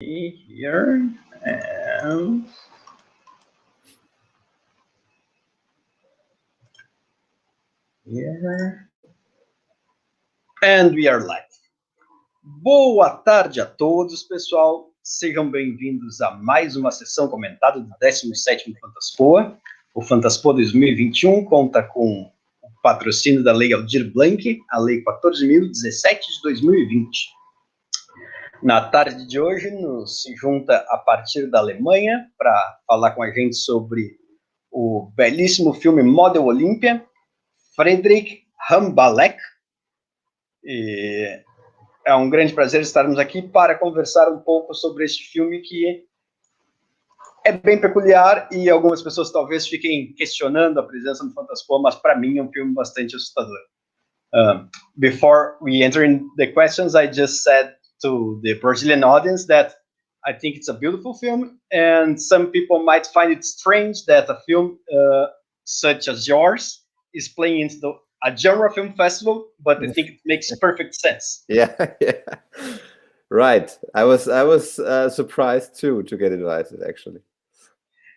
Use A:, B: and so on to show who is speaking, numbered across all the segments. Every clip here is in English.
A: Here and here. And we are live. Boa tarde a todos, pessoal. Sejam bem-vindos a mais uma sessão comentada do 17º Fantaspoa. O Fantaspoa 2021 conta com o patrocínio da Lei Aldir Blanc, a Lei 14.017 de 2020. Na tarde de hoje, nos se junta a partir da Alemanha para falar com a gente sobre o belíssimo filme Modell Olimpia, Frédéric Hambalek. E é um grande prazer estarmos aqui para conversar um pouco sobre este filme que é bem peculiar e algumas pessoas talvez fiquem questionando a presença do Fantaspoa, mas para mim é um filme bastante assustador. Before we enter in the questions, I just said to the Brazilian audience that I think it's a beautiful film, and some people might find it strange that a film such as yours is playing into a genre film festival, but I think it makes perfect sense.
B: Yeah. Right. I was surprised too to get invited, actually.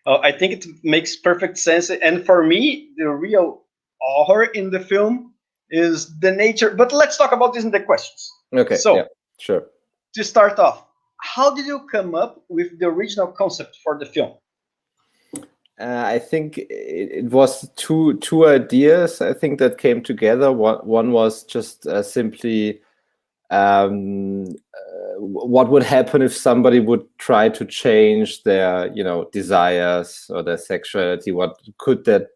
A: I think it makes perfect sense, and for me, the real horror in the film is the nature. But let's talk about this in the questions.
B: Okay.
A: So,
B: yeah, sure.
A: To start off, how did you come up with the original concept for the film?
B: I think it was two ideas. I think that came together. One was just simply what would happen if somebody would try to change their, desires or their sexuality. What could that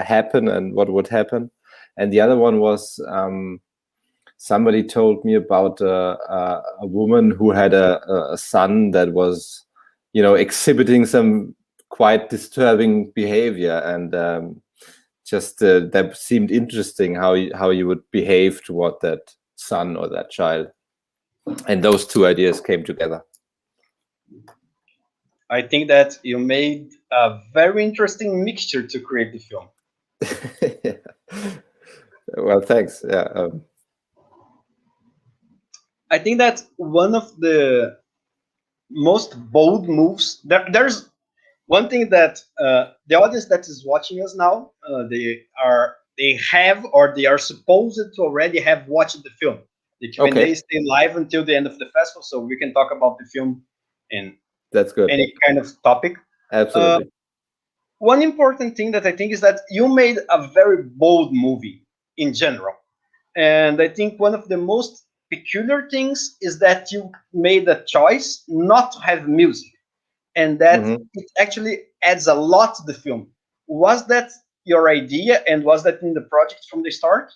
B: happen, and what would happen? And the other one was somebody told me about a woman who had a son that was, exhibiting some quite disturbing behavior, and that seemed interesting how you would behave toward that son or that child. And those two ideas came together.
A: I think that you made a very interesting mixture to create the film.
B: Well, thanks. Yeah.
A: I think that one of the most bold moves, there's one thing that the audience that is watching us now, they are supposed to already have watched the film. They stay live until the end of the festival, so we can talk about the film in
B: that's good.
A: Any kind of topic.
B: Absolutely.
A: One important thing that I think is that you made a very bold movie in general. And I think one of the most peculiar things is that you made a choice not to have music, and that it actually adds a lot to the film. Was that your idea, and was that in the project from the start?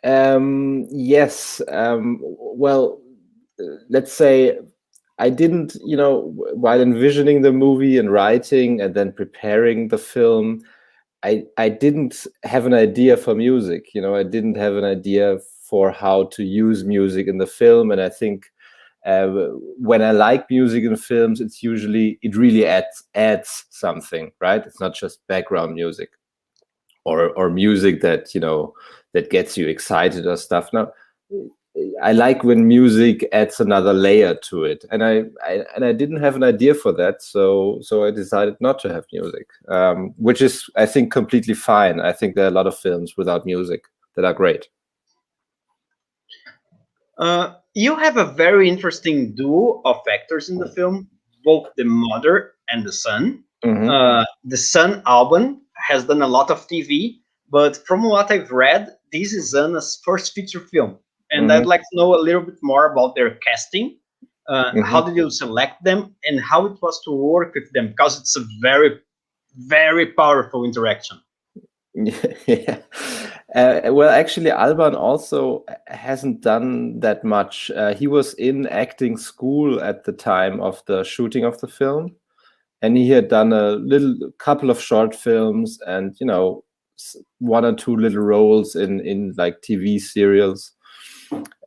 B: Yes. Well, let's say I didn't, while envisioning the movie and writing and then preparing the film, I didn't have an idea for music. I didn't have an idea for how to use music in the film. And I think when I like music in films, it really adds something, right? It's not just background music or music that, that gets you excited or stuff. Now, I like when music adds another layer to it, and I didn't have an idea for that, so I decided not to have music, which is, I think, completely fine. I think there are a lot of films without music that are great.
A: You have a very interesting duo of actors in the film, both the mother and the son. The son, Alban, has done a lot of TV, but from what I've read, this is Anna's first feature film. And I'd like to know a little bit more about their casting. How did you select them, and how it was to work with them? Because it's a very, very powerful interaction.
B: Yeah. Well, actually, Alban also hasn't done that much. He was in acting school at the time of the shooting of the film, and he had done a couple of short films and, one or two little roles in like TV serials.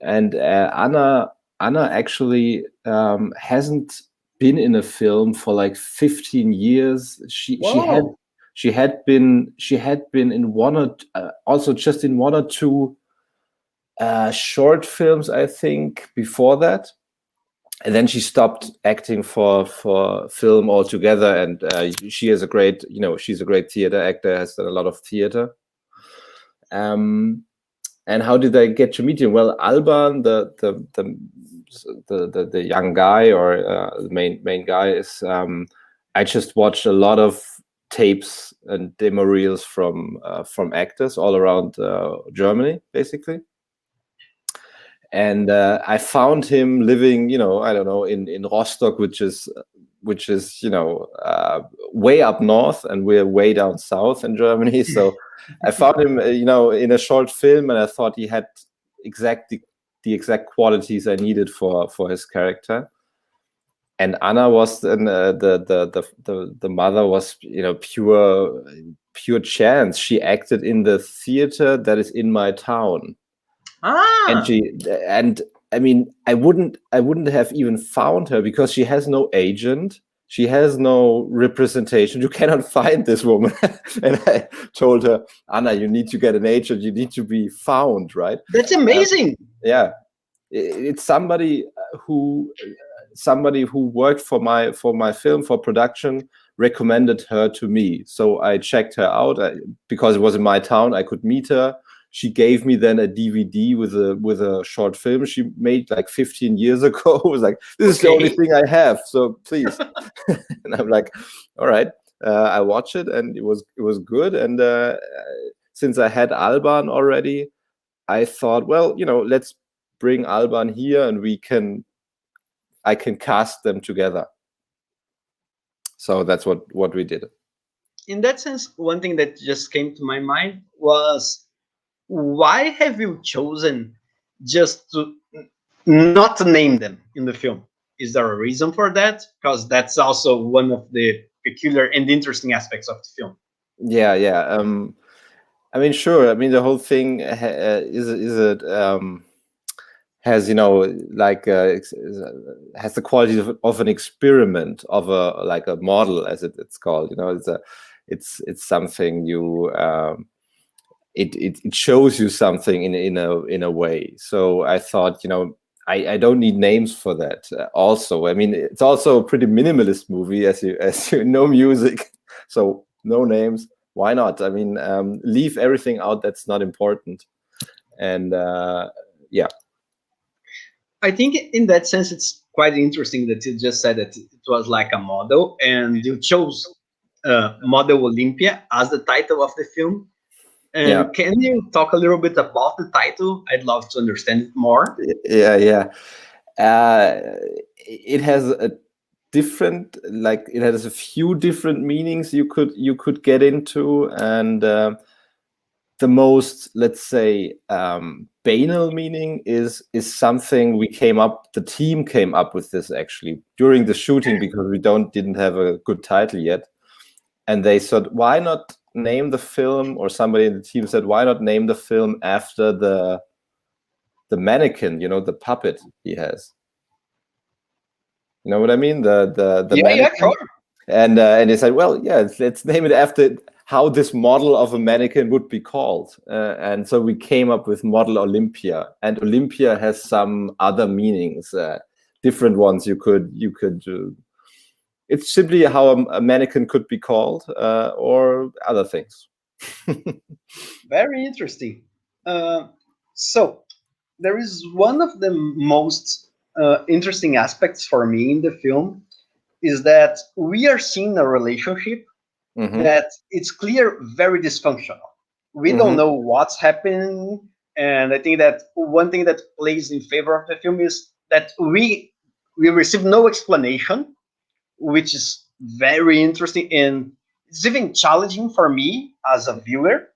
B: And Anna actually hasn't been in a film for like 15 years. She had been in one or also just in one or two short films, I think, before that. and then she stopped acting for film altogether. And she is a great, she's a great theater actor, has done a lot of theater. And how did I get to meet him? Well, Alban, the young guy, or the main guy, is I just watched a lot of tapes and demo reels from actors all around Germany, basically. And I found him living, I don't know, in Rostock, which is way up north, and we're way down south in Germany. So I found him, in a short film, and I thought he had the exact qualities I needed for his character. And Anna was the mother was, pure chance. She acted in the theater that is in my town. And I mean, I wouldn't have even found her, because she has no agent, she has no representation. You cannot find this woman. And I told her, Anna, you need to get an agent. You need to be found, right?
A: That's amazing.
B: Yeah, it's somebody who worked for my film, for production, recommended her to me. So I checked her out because it was in my town. I could meet her. She gave me then a DVD with a short film she made like 15 years ago. It was like, this is the only thing I have, so please. And I'm like, all right. I watched it, and it was good. And since I had Alban already, I thought, well, let's bring Alban here, and I can cast them together. So that's what we did.
A: In that sense, one thing that just came to my mind was, why have you chosen just to not to name them in the film? Is there a reason for that? Because that's also one of the peculiar and interesting aspects of the film.
B: Yeah. I mean, sure. I mean, the whole thing has, has the quality of an experiment, of a model, as it's called. It's something you. It shows you something in a way. So I thought, I don't need names for that. Also, I mean, it's also a pretty minimalist movie, as you know, music. So no names. Why not? I mean, leave everything out that's not important. And yeah.
A: I think in that sense, it's quite interesting that you just said that it was like a model, and you chose Modell Olimpia as the title of the film. And can you talk a little bit about the title? I'd love to understand it more.
B: Yeah. It has a few different meanings you could get into, and the most, let's say, banal meaning is something the team came up with this actually during the shooting, because we didn't have a good title yet, and they said, why not name the film, or somebody in the team said, why not name the film after the mannequin, the puppet he has. You know what I mean? The mannequin.
A: Yeah, sure.
B: And they said, well, yeah, let's name it after how this model of a mannequin would be called. And so we came up with Modell Olimpia, and Olympia has some other meanings, different ones you could do. It's simply how a mannequin could be called, or other things.
A: Very interesting. So there is one of the most interesting aspects for me in the film, is that we are seeing a relationship that it's clear very dysfunctional. We don't know what's happening, and I think that one thing that plays in favor of the film is that we receive no explanation, which is very interesting, and it's even challenging for me as a viewer.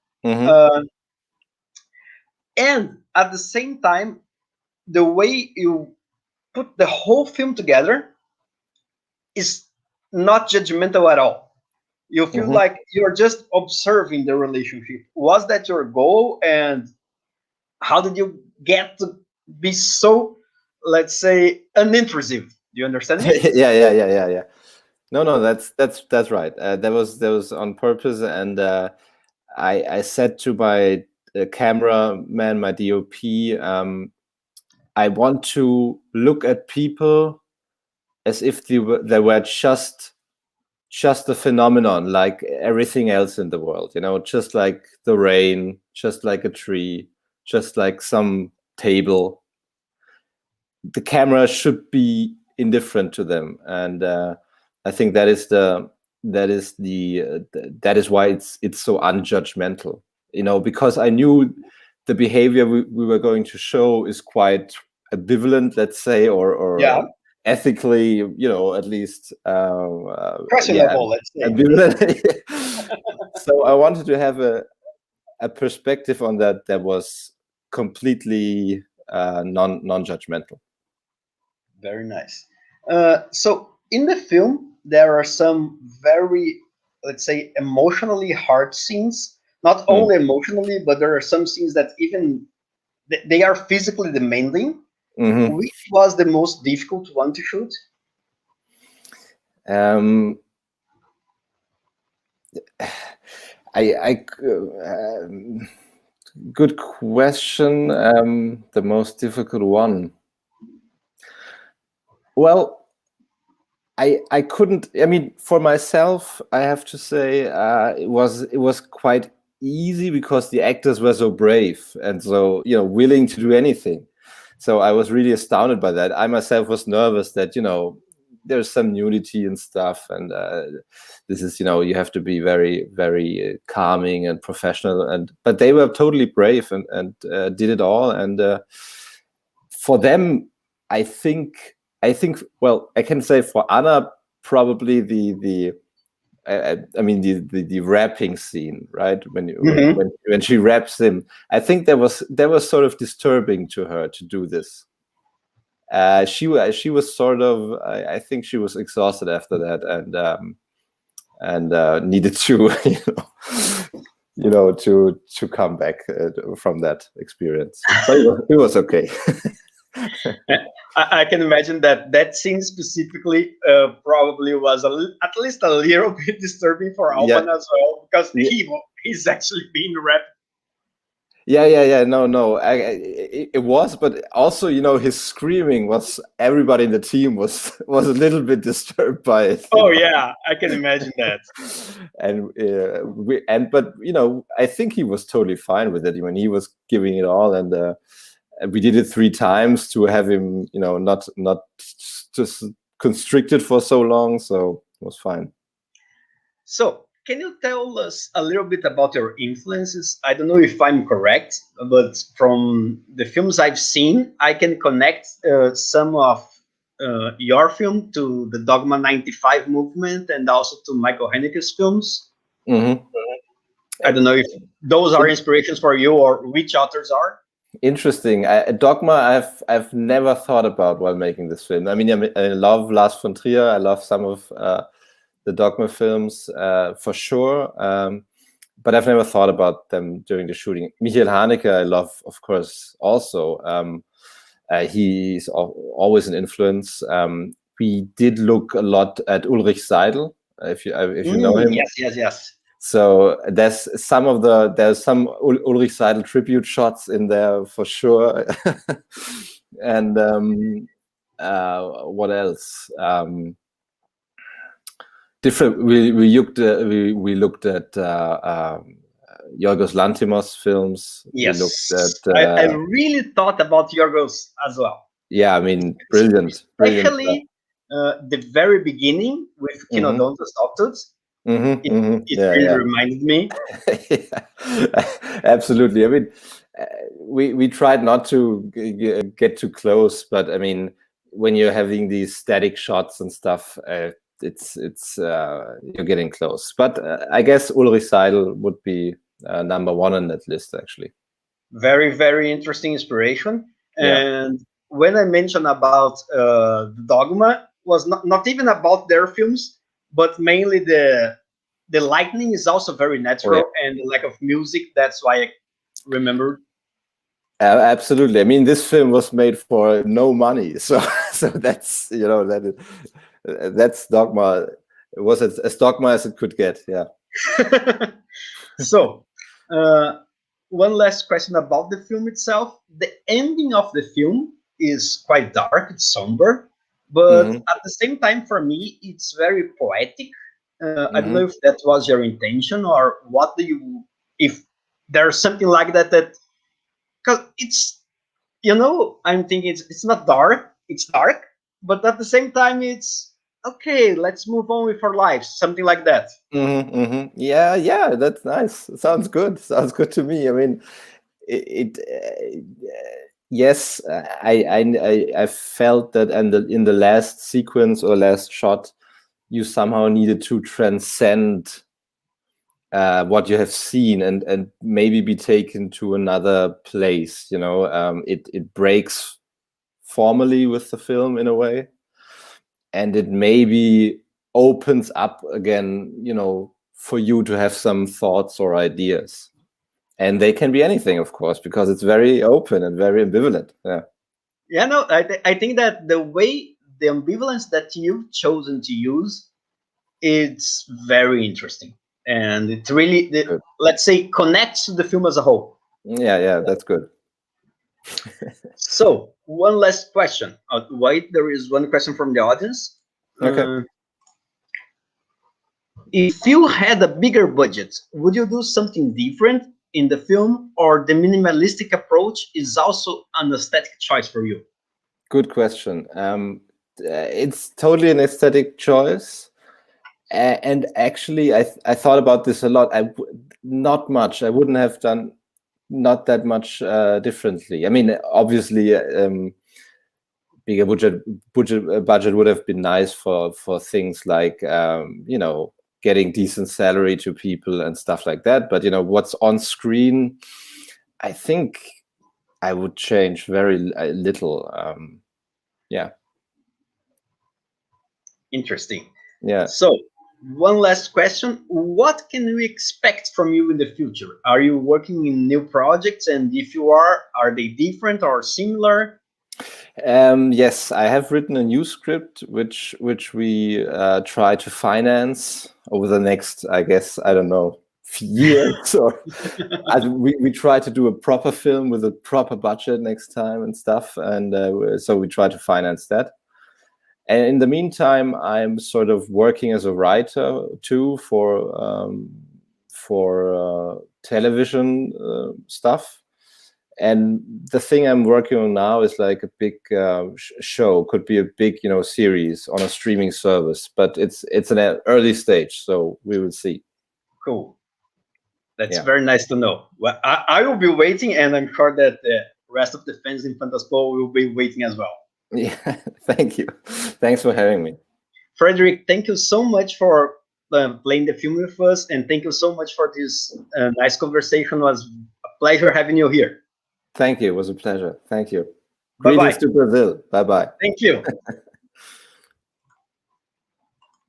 A: And at the same time, the way you put the whole film together is not judgmental at all. You feel like you're just observing the relationship. Was that your goal? And how did you get to be so, let's say, unintrusive? Do you understand me?
B: Yeah. No, that's right. That was on purpose, and I said to my cameraman, my DOP, I want to look at people as if they were just a phenomenon like everything else in the world, just like the rain, just like a tree, just like some table. The camera should be indifferent to them, and I think that is why it's so unjudgmental, because I knew the behavior we were going to show is quite ambivalent, let's say, or ethically, at least
A: questionable, let's say.
B: Ambivalent. So I wanted to have a perspective on that was completely non-judgmental.
A: Very nice. So in the film, there are some very, let's say, emotionally hard scenes. Not only emotionally, but there are some scenes that even they are physically demanding.
B: Mm-hmm.
A: Which was the most difficult one to shoot?
B: Good question. The most difficult one. Well, I couldn't. I mean, for myself, I have to say it was quite easy because the actors were so brave and so willing to do anything. So I was really astounded by that. I myself was nervous that there's some nudity and stuff, and this is you have to be very, very calming and professional. But they were totally brave and did it all. And for them, I think well, I can say for Anna probably the rapping scene, right? When she raps him, I think that was sort of disturbing to her to do this. She was sort of, I think she was exhausted after that, and needed to to come back from that experience. But it was okay.
A: I can imagine that scene specifically probably was at least a little bit disturbing for Alban as well, because he's actually being rapped.
B: Yeah. No. It was, but also, his screaming was. Everybody in the team was a little bit disturbed by it.
A: Oh yeah, I can imagine that.
B: But I think he was totally fine with it when he was giving it all, and we did it 3 times to have him, not just constricted for so long. So it was fine.
A: So, can you tell us a little bit about your influences? I don't know if I'm correct, but from the films I've seen, I can connect some of your film to the Dogma 95 movement and also to Michael Haneke's films.
B: Mm-hmm.
A: I don't know if those are inspirations for you or which authors are.
B: Interesting. Dogma, I've never thought about while making this film. I mean, I love Lars von Trier. I love some of the Dogma films for sure, but I've never thought about them during the shooting. Michael Haneke, I love, of course, also. He's always an influence. We did look a lot at Ulrich Seidel, if you know him.
A: Yes.
B: So there's some Ulrich Seidel tribute shots in there for sure. And what else? Different. We looked at Yorgos Lanthimos films.
A: Yes,
B: we looked at,
A: I really thought about Yorgos as well.
B: Yeah, I mean, brilliant.
A: Especially the very beginning with Kinodontos Doctors. It really reminded me.
B: Absolutely. I mean, we tried not to get too close, but I mean, when you're having these static shots and stuff, it's you're getting close. But I guess Ulrich Seidel would be number 1 on that list, actually.
A: Very, very interesting inspiration. And when I mentioned about Dogma, was not even about their films, but mainly the lighting is also very natural, and the lack of music. That's why I remembered.
B: Absolutely. I mean, this film was made for no money, so that's that's Dogma. It was as Dogma as it could get. Yeah.
A: So, one last question about the film itself. The ending of the film is quite dark. It's somber. but at the same time, for me, it's very poetic. I don't know if that was your intention, or what do you, if there's something like that, because it's, I'm thinking it's not dark, it's dark, but at the same time, it's okay, let's move on with our lives, something like that.
B: Yeah, that's nice. Sounds good. Sounds good to me. I mean, yes, I felt that, and in the last sequence or last shot, you somehow needed to transcend what you have seen and maybe be taken to another place. It breaks formally with the film in a way, and it maybe opens up again, for you to have some thoughts or ideas. And they can be anything, of course, because it's very open and very ambivalent.
A: Yeah, no, I think that the ambivalence that you've chosen to use, it's very interesting. And it really, let's say, connects to the film as a whole.
B: Yeah, that's good.
A: So, one last question. Wait, there is one question from the audience.
B: Okay.
A: If you had a bigger budget, would you do something different in the film, or the minimalistic approach is also an aesthetic choice for you?
B: Good question. It's totally an aesthetic choice. And actually, I thought about this a lot. Not much. I wouldn't have done not that much differently. I mean, obviously, bigger budget would have been nice for things like getting decent salary to people and stuff like that. But what's on screen, I think I would change very little. Yeah.
A: Interesting.
B: Yeah.
A: So, one last question. What can we expect from you in the future? Are you working in new projects? And if you are they different or similar?
B: Yes, I have written a new script, which we try to finance over the next, I guess, I don't know, years. Or we try to do a proper film with a proper budget next time and stuff. And so we try to finance that. And in the meantime, I'm sort of working as a writer too for television stuff. And the thing I'm working on now is like a big show, could be a big series on a streaming service, but it's an early stage, so we will see.
A: Cool. That's very nice to know. Well, I will be waiting, and I'm sure that the rest of the fans in Fantaspoa will be waiting as well.
B: Yeah, thank you. Thanks for having me.
A: Frédéric, thank you so much for playing the film with us, and thank you so much for this nice conversation. It was a pleasure having you here.
B: Thank you. It was a pleasure. Thank you.
A: Bye-bye.
B: Greetings to Brazil. Bye-bye.
A: Thank you.